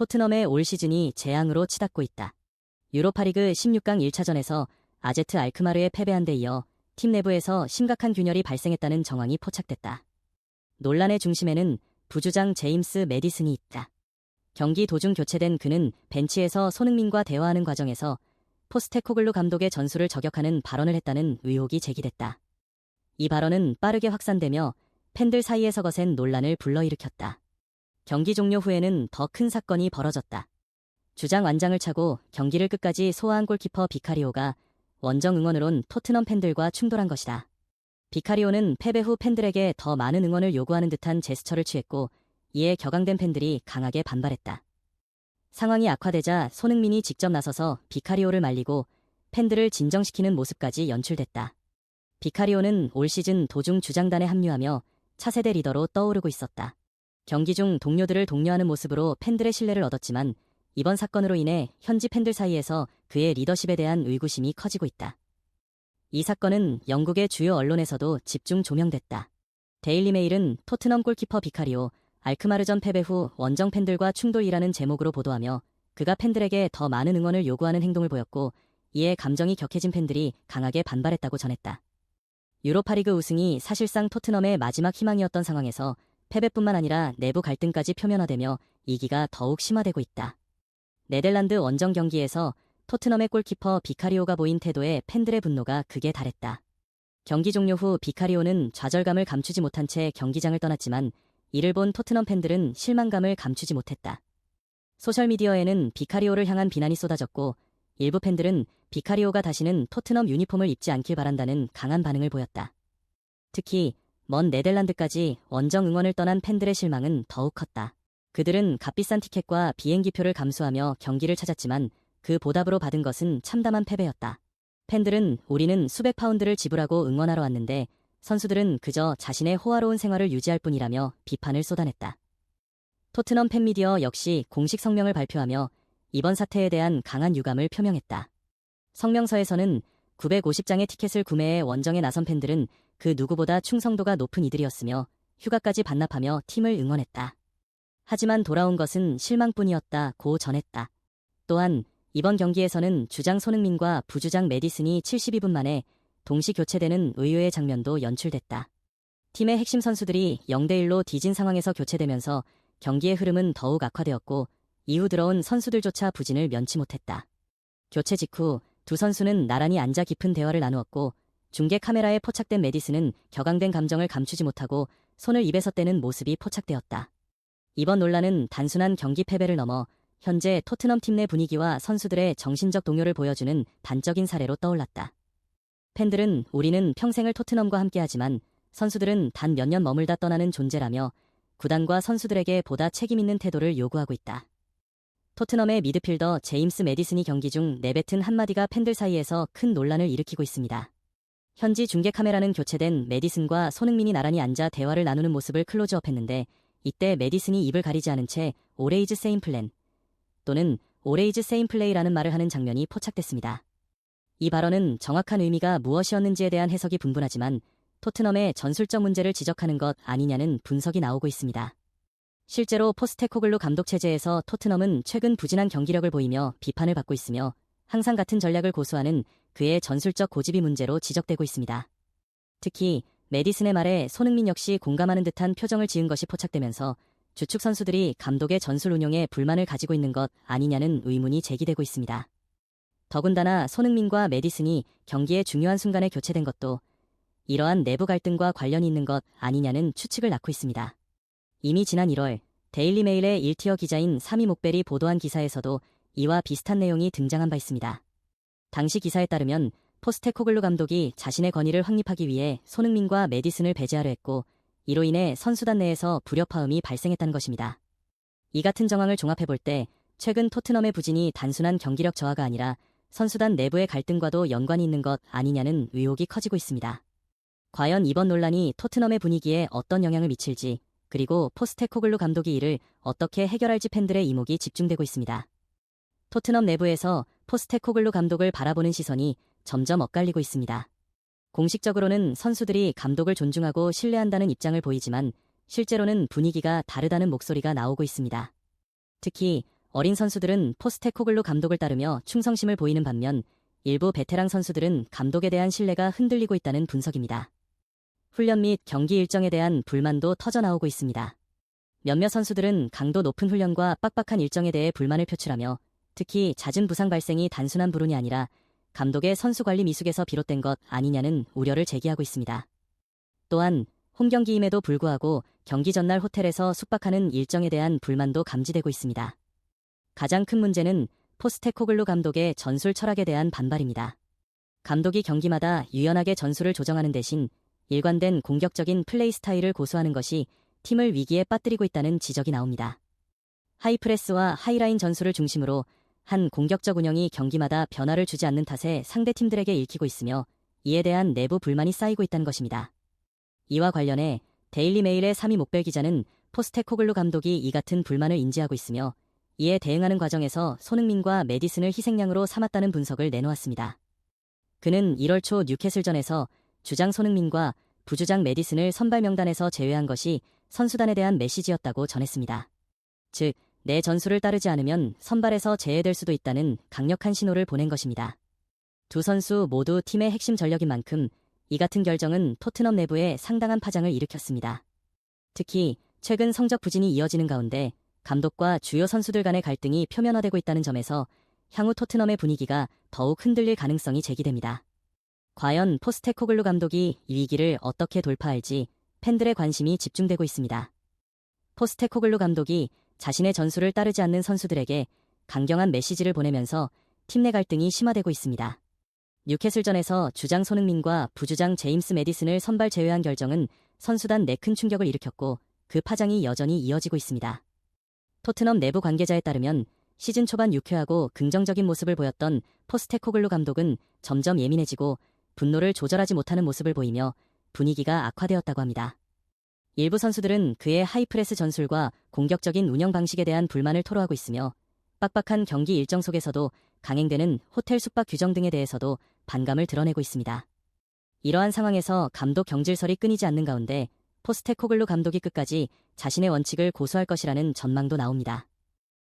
토트넘의 올 시즌이 재앙으로 치닫고 있다. 유로파리그 16강 1차전에서 아제트 알크마르에 패배한 데 이어 팀 내부에서 심각한 균열이 발생했다는 정황이 포착됐다. 논란의 중심에는 부주장 제임스 매디슨이 있다. 경기 도중 교체된 그는 벤치에서 손흥민과 대화하는 과정에서 포스테코글루 감독의 전술을 저격하는 발언을 했다는 의혹이 제기됐다. 이 발언은 빠르게 확산되며 팬들 사이에서 거센 논란을 불러일으켰다. 경기 종료 후에는 더 큰 사건이 벌어졌다. 주장 완장을 차고 경기를 끝까지 소화한 골키퍼 비카리오가 원정 응원을 온 토트넘 팬들과 충돌한 것이다. 비카리오는 패배 후 팬들에게 더 많은 응원을 요구하는 듯한 제스처를 취했고 이에 격앙된 팬들이 강하게 반발했다. 상황이 악화되자 손흥민이 직접 나서서 비카리오를 말리고 팬들을 진정시키는 모습까지 연출됐다. 비카리오는 올 시즌 도중 주장단에 합류하며 차세대 리더로 떠오르고 있었다. 경기 중 동료들을 독려하는 모습으로 팬들의 신뢰를 얻었지만 이번 사건으로 인해 현지 팬들 사이에서 그의 리더십에 대한 의구심이 커지고 있다. 이 사건은 영국의 주요 언론에서도 집중 조명됐다. 데일리 메일은 토트넘 골키퍼 비카리오, 알크마르전 패배 후 원정 팬들과 충돌이라는 제목으로 보도하며 그가 팬들에게 더 많은 응원을 요구하는 행동을 보였고 이에 감정이 격해진 팬들이 강하게 반발했다고 전했다. 유로파리그 우승이 사실상 토트넘의 마지막 희망이었던 상황에서 패배뿐만 아니라 내부 갈등까지 표면화되며 이기가 더욱 심화되고 있다. 네덜란드 원정 경기에서 토트넘의 골키퍼 비카리오가 보인 태도에 팬들의 분노가 극에 달했다. 경기 종료 후 비카리오는 좌절감을 감추지 못한 채 경기장을 떠났지만 이를 본 토트넘 팬들은 실망감을 감추지 못했다. 소셜미디어에는 비카리오를 향한 비난이 쏟아졌고 일부 팬들은 비카리오가 다시는 토트넘 유니폼을 입지 않길 바란다는 강한 반응을 보였다. 특히 먼 네덜란드까지 원정 응원을 떠난 팬들의 실망은 더욱 컸다. 그들은 값비싼 티켓과 비행기표를 감수하며 경기를 찾았지만 그 보답으로 받은 것은 참담한 패배였다. 팬들은 우리는 수백 파운드를 지불하고 응원하러 왔는데 선수들은 그저 자신의 호화로운 생활을 유지할 뿐이라며 비판을 쏟아냈다. 토트넘 팬미디어 역시 공식 성명을 발표하며 이번 사태에 대한 강한 유감을 표명했다. 성명서에서는 950장의 티켓을 구매해 원정에 나선 팬들은 그 누구보다 충성도가 높은 이들이었으며 휴가까지 반납하며 팀을 응원했다. 하지만 돌아온 것은 실망뿐이었다고 전했다. 또한 이번 경기에서는 주장 손흥민과 부주장 매디슨이 72분 만에 동시 교체되는 의외의 장면도 연출됐다. 팀의 핵심 선수들이 0대1로 뒤진 상황에서 교체되면서 경기의 흐름은 더욱 악화되었고 이후 들어온 선수들조차 부진을 면치 못했다. 교체 직후 두 선수는 나란히 앉아 깊은 대화를 나누었고 중계 카메라에 포착된 매디슨은 격앙된 감정을 감추지 못하고 손을 입에서 떼는 모습이 포착되었다. 이번 논란은 단순한 경기 패배를 넘어 현재 토트넘 팀 내 분위기와 선수들의 정신적 동요를 보여주는 단적인 사례로 떠올랐다. 팬들은 우리는 평생을 토트넘과 함께하지만 선수들은 단 몇 년 머물다 떠나는 존재라며 구단과 선수들에게 보다 책임있는 태도를 요구하고 있다. 토트넘의 미드필더 제임스 매디슨이 경기 중 내뱉은 한마디가 팬들 사이에서 큰 논란을 일으키고 있습니다. 현지 중계 카메라는 교체된 매디슨과 손흥민이 나란히 앉아 대화를 나누는 모습을 클로즈업했는데 이때 매디슨이 입을 가리지 않은 채 오레이즈 세임 플랜 또는 오레이즈 세임 플레이라는 말을 하는 장면이 포착됐습니다. 이 발언은 정확한 의미가 무엇이었는지에 대한 해석이 분분하지만 토트넘의 전술적 문제를 지적하는 것 아니냐는 분석이 나오고 있습니다. 실제로 포스테코글루 감독 체제에서 토트넘은 최근 부진한 경기력을 보이며 비판을 받고 있으며 항상 같은 전략을 고수하는 그의 전술적 고집이 문제로 지적되고 있습니다. 특히 매디슨의 말에 손흥민 역시 공감하는 듯한 표정을 지은 것이 포착되면서 주축 선수들이 감독의 전술 운용에 불만을 가지고 있는 것 아니냐는 의문이 제기되고 있습니다. 더군다나 손흥민과 매디슨이 경기의 중요한 순간에 교체된 것도 이러한 내부 갈등과 관련이 있는 것 아니냐는 추측을 낳고 있습니다. 이미 지난 1월 데일리 메일의 1티어 기자인 사미 목벨이 보도한 기사에서도 이와 비슷한 내용이 등장한 바 있습니다. 당시 기사에 따르면 포스테코글루 감독이 자신의 권위를 확립하기 위해 손흥민과 매디슨을 배제하려 했고 이로 인해 선수단 내에서 불협화음이 발생했다는 것입니다. 이 같은 정황을 종합해볼 때 최근 토트넘의 부진이 단순한 경기력 저하가 아니라 선수단 내부의 갈등과도 연관이 있는 것 아니냐는 의혹이 커지고 있습니다. 과연 이번 논란이 토트넘의 분위기에 어떤 영향을 미칠지 그리고 포스테코글루 감독이 이를 어떻게 해결할지 팬들의 이목이 집중되고 있습니다. 토트넘 내부에서 포스테코글루 감독을 바라보는 시선이 점점 엇갈리고 있습니다. 공식적으로는 선수들이 감독을 존중하고 신뢰한다는 입장을 보이지만 실제로는 분위기가 다르다는 목소리가 나오고 있습니다. 특히 어린 선수들은 포스테코글루 감독을 따르며 충성심을 보이는 반면 일부 베테랑 선수들은 감독에 대한 신뢰가 흔들리고 있다는 분석입니다. 훈련 및 경기 일정에 대한 불만도 터져나오고 있습니다. 몇몇 선수들은 강도 높은 훈련과 빡빡한 일정에 대해 불만을 표출하며 특히 잦은 부상 발생이 단순한 불운이 아니라 감독의 선수 관리 미숙에서 비롯된 것 아니냐는 우려를 제기하고 있습니다. 또한 홈경기임에도 불구하고 경기 전날 호텔에서 숙박하는 일정에 대한 불만도 감지되고 있습니다. 가장 큰 문제는 포스테코글루 감독의 전술 철학에 대한 반발입니다. 감독이 경기마다 유연하게 전술을 조정하는 대신 일관된 공격적인 플레이 스타일을 고수하는 것이 팀을 위기에 빠뜨리고 있다는 지적이 나옵니다. 하이프레스와 하이라인 전술을 중심으로 한 공격적 운영이 경기마다 변화를 주지 않는 탓에 상대 팀들에게 읽히고 있으며 이에 대한 내부 불만이 쌓이고 있다는 것입니다. 이와 관련해 데일리 메일의 3위 목벨 기자는 포스테코글루 감독이 이 같은 불만을 인지하고 있으며 이에 대응하는 과정에서 손흥민과 메디슨을 희생양으로 삼았다는 분석을 내놓았습니다. 그는 1월 초 뉴캐슬전에서 주장 손흥민과 부주장 메디슨을 선발 명단에서 제외한 것이 선수단에 대한 메시지였다고 전했습니다. 즉, 내 전술을 따르지 않으면 선발에서 제외될 수도 있다는 강력한 신호를 보낸 것입니다. 두 선수 모두 팀의 핵심 전력인 만큼 이 같은 결정은 토트넘 내부에 상당한 파장을 일으켰습니다. 특히 최근 성적 부진이 이어지는 가운데 감독과 주요 선수들 간의 갈등이 표면화되고 있다는 점에서 향후 토트넘의 분위기가 더욱 흔들릴 가능성이 제기됩니다. 과연 포스테코글루 감독이 이 위기를 어떻게 돌파할지 팬들의 관심이 집중되고 있습니다. 포스테코글루 감독이 자신의 전술을 따르지 않는 선수들에게 강경한 메시지를 보내면서 팀 내 갈등이 심화되고 있습니다. 뉴캐슬전에서 주장 손흥민과 부주장 제임스 메디슨을 선발 제외한 결정은 선수단 내 큰 충격을 일으켰고 그 파장이 여전히 이어지고 있습니다. 토트넘 내부 관계자에 따르면 시즌 초반 유쾌하고 긍정적인 모습을 보였던 포스테코글루 감독은 점점 예민해지고 분노를 조절하지 못하는 모습을 보이며 분위기가 악화되었다고 합니다. 일부 선수들은 그의 하이프레스 전술과 공격적인 운영 방식에 대한 불만을 토로하고 있으며 빡빡한 경기 일정 속에서도 강행되는 호텔 숙박 규정 등에 대해서도 반감을 드러내고 있습니다. 이러한 상황에서 감독 경질설이 끊이지 않는 가운데 포스테코글루 감독이 끝까지 자신의 원칙을 고수할 것이라는 전망도 나옵니다.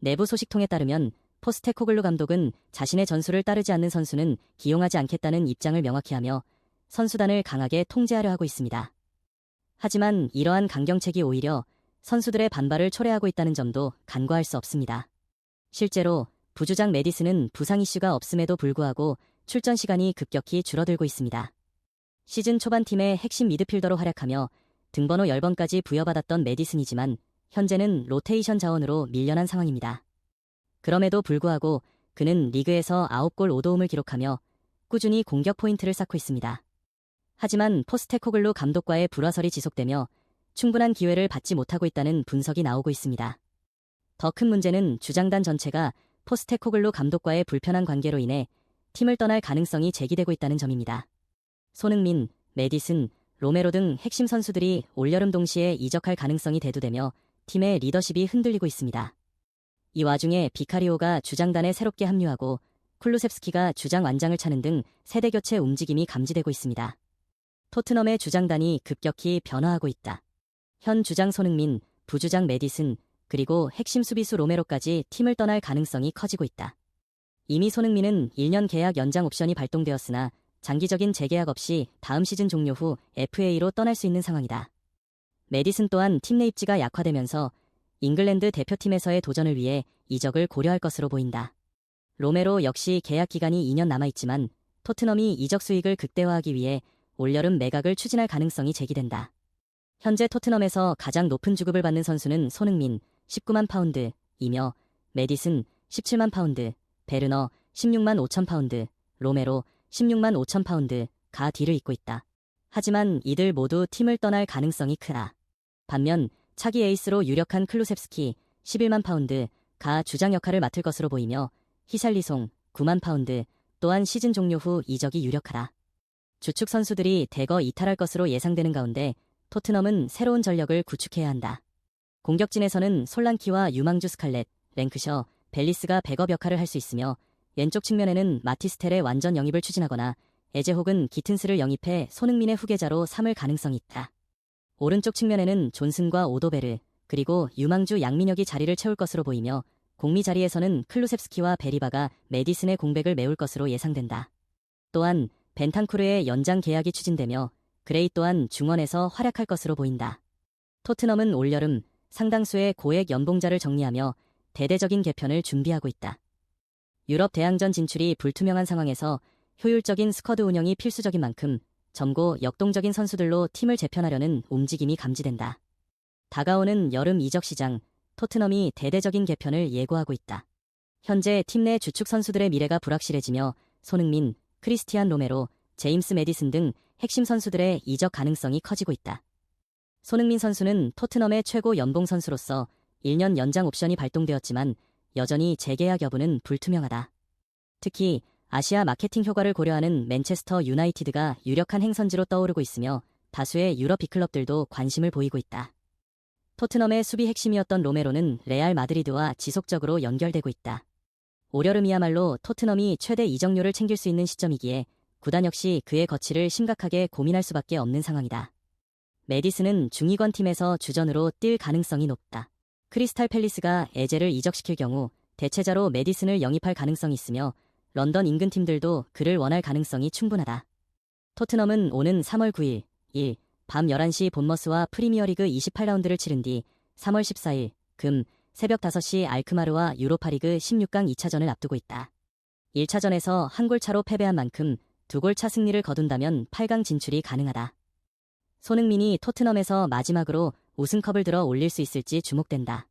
내부 소식통에 따르면 포스테코글루 감독은 자신의 전술을 따르지 않는 선수는 기용하지 않겠다는 입장을 명확히 하며 선수단을 강하게 통제하려 하고 있습니다. 하지만 이러한 강경책이 오히려 선수들의 반발을 초래하고 있다는 점도 간과할 수 없습니다. 실제로 부주장 메디슨은 부상 이슈가 없음에도 불구하고 출전 시간이 급격히 줄어들고 있습니다. 시즌 초반 팀의 핵심 미드필더로 활약하며 등번호 10번까지 부여받았던 메디슨이지만 현재는 로테이션 자원으로 밀려난 상황입니다. 그럼에도 불구하고 그는 리그에서 9골 5도움을 기록하며 꾸준히 공격 포인트를 쌓고 있습니다. 하지만 포스테코글루 감독과의 불화설이 지속되며 충분한 기회를 받지 못하고 있다는 분석이 나오고 있습니다. 더 큰 문제는 주장단 전체가 포스테코글루 감독과의 불편한 관계로 인해 팀을 떠날 가능성이 제기되고 있다는 점입니다. 손흥민, 메디슨, 로메로 등 핵심 선수들이 올여름 동시에 이적할 가능성이 대두되며 팀의 리더십이 흔들리고 있습니다. 이 와중에 비카리오가 주장단에 새롭게 합류하고 쿨루셉스키가 주장 완장을 차는 등 세대 교체 움직임이 감지되고 있습니다. 토트넘의 주장단이 급격히 변화하고 있다. 현 주장 손흥민, 부주장 메디슨, 그리고 핵심 수비수 로메로까지 팀을 떠날 가능성이 커지고 있다. 이미 손흥민은 1년 계약 연장 옵션이 발동되었으나 장기적인 재계약 없이 다음 시즌 종료 후 FA로 떠날 수 있는 상황이다. 메디슨 또한 팀 내 입지가 약화되면서 잉글랜드 대표팀에서의 도전을 위해 이적을 고려할 것으로 보인다. 로메로 역시 계약 기간이 2년 남아있지만 토트넘이 이적 수익을 극대화하기 위해 올여름 매각을 추진할 가능성이 제기된다. 현재 토트넘에서 가장 높은 주급을 받는 선수는 손흥민 19만 파운드이며 메디슨 17만 파운드, 베르너 16만 5천 파운드, 로메로 16만 5천 파운드가 뒤를 잇고 있다. 하지만 이들 모두 팀을 떠날 가능성이 크다. 반면 차기 에이스로 유력한 클루셉스키 11만 파운드가 주장 역할을 맡을 것으로 보이며 히샬리송 9만 파운드 또한 시즌 종료 후 이적이 유력하다. 주축 선수들이 대거 이탈할 것으로 예상되는 가운데 토트넘은 새로운 전력을 구축해야 한다. 공격진에서는 솔랑키와 유망주 스칼렛, 랭크셔, 벨리스가 백업 역할을 할 수 있으며 왼쪽 측면에는 마티스텔의 완전 영입을 추진하거나 에제 혹은 기튼스를 영입해 손흥민의 후계자로 삼을 가능성이 있다. 오른쪽 측면에는 존슨과 오도베르, 그리고 유망주 양민혁이 자리를 채울 것으로 보이며 공미 자리에서는 클루셉스키와 베리바가 메디슨의 공백을 메울 것으로 예상된다. 또한 벤탄쿠르의 연장 계약이 추진되며 그레이 또한 중원에서 활약할 것으로 보인다. 토트넘은 올여름 상당수의 고액 연봉자를 정리하며 대대적인 개편을 준비하고 있다. 유럽 대항전 진출이 불투명한 상황에서 효율적인 스쿼드 운영이 필수적인 만큼 젊고 역동적인 선수들로 팀을 재편하려는 움직임이 감지된다. 다가오는 여름 이적 시장, 토트넘이 대대적인 개편을 예고하고 있다. 현재 팀 내 주축 선수들의 미래가 불확실해지며 손흥민, 크리스티안 로메로, 제임스 메디슨 등 핵심 선수들의 이적 가능성이 커지고 있다. 손흥민 선수는 토트넘의 최고 연봉 선수로서 1년 연장 옵션이 발동되었지만 여전히 재계약 여부는 불투명하다. 특히 아시아 마케팅 효과를 고려하는 맨체스터 유나이티드가 유력한 행선지로 떠오르고 있으며 다수의 유럽 빅클럽들도 관심을 보이고 있다. 토트넘의 수비 핵심이었던 로메로는 레알 마드리드와 지속적으로 연결되고 있다. 올여름이야말로 토트넘이 최대 이적료를 챙길 수 있는 시점이기에 구단 역시 그의 거취를 심각하게 고민할 수밖에 없는 상황이다. 메디슨은 중위권 팀에서 주전으로 뛸 가능성이 높다. 크리스탈 팰리스가 에제를 이적시킬 경우 대체자로 메디슨을 영입할 가능성이 있으며 런던 인근 팀들도 그를 원할 가능성이 충분하다. 토트넘은 오는 3월 9일 밤 11시 본머스와 프리미어리그 28라운드를 치른 뒤 3월 14일 금 새벽 5시 알크마르와 유로파리그 16강 2차전을 앞두고 있다. 1차전에서 한 골 차로 패배한 만큼 2골 차 승리를 거둔다면 8강 진출이 가능하다. 손흥민이 토트넘에서 마지막으로 우승컵을 들어 올릴 수 있을지 주목된다.